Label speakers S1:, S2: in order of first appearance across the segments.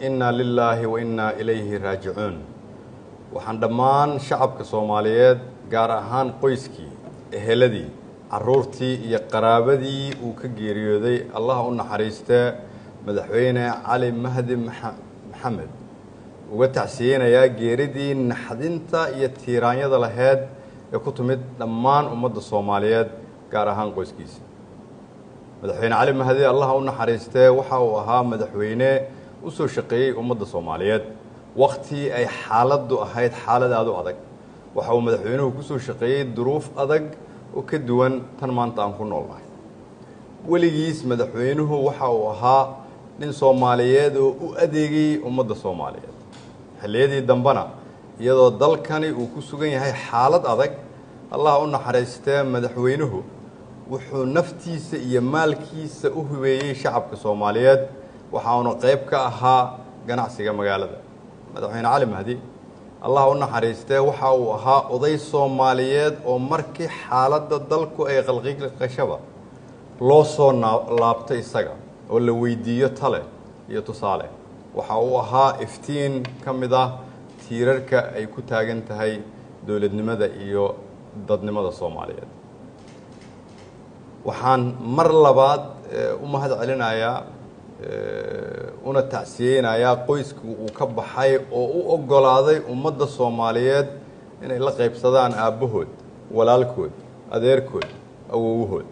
S1: إنا لله وإنا إليه راجعون waxaan dhammaan shacabka Soomaaliyeed gaar ahaan qoyskii eheladii caruurtii iyo qaraabadii uu ka geeriyooday Allah u naxariistay madaxweyne Cali Mahdi Maxamed uga tacsiyeynaya geeridii naxdinta iyo tiiraanyada lahayd ee ku timid dhammaan ummadda Soomaaliyeed gaar ahaan qoyskiisa madaxweyne Cali Mahdi Allah u naxariistay waxa uu ahaa madaxweyne u soo shaqeeyay ummadda Soomaaliyeed waqti ay xaaladdu ahayd xaalad aad u adag waxa uu madaxweynuhu ku soo shaqeeyay duruuf adag oo ka duwan tan maanta aan ku noolnahay weligiis madaxweynuhu waxa uu ahaa nin Soomaaliyeed oo u adeegay ummadda Soomaaliyeed xilliyadii dambana iyadoo dalkani uu ku sugan yahay xaalad adag Allah u naxariistay madaxweynuhu wuxuu naftiisa iyo maalkiisa u hubeeyay shacabka Soomaaliyeed waxa uu qayb ka ahaa ganacsiga magaalada madaxweyne Cali Mahdi Allah u naxariistay waxa uu ahaa oday Soomaaliyeed oo markii xaaladda dalku ay qalqiqashaba loo soo laabtay isaga oo la weydiiyo tale iyo tusaale waxa uu ahaa iftiin kamid ah tiirarka ay ku taagan tahay dawladnimada iyo dadnimada Soomaaliyeed waxaan mar labaad u mahad celinayaa una tacsiyeynaya qoyska uu ka baxay oo u ogolaaday ummadda Soomaaliyeed inay la qaybsadaan aabahood walaalkood adeerkood awowhood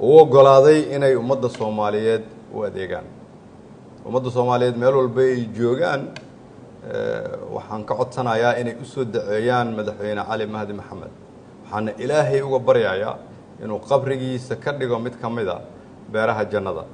S1: oo ogolaaday inay ummadda Soomaaliyeed u adeegaan ummadda Soomaaliyeed meel walba ay joogaan waxaan ka codsanayaa inay u soo daceeyaan madaxweyne Cali Mahdi Maxamed waxaan Ilaahay uga baryayaa inuu qabrigiisa ka dhigo mid kamid ah beeraha jannada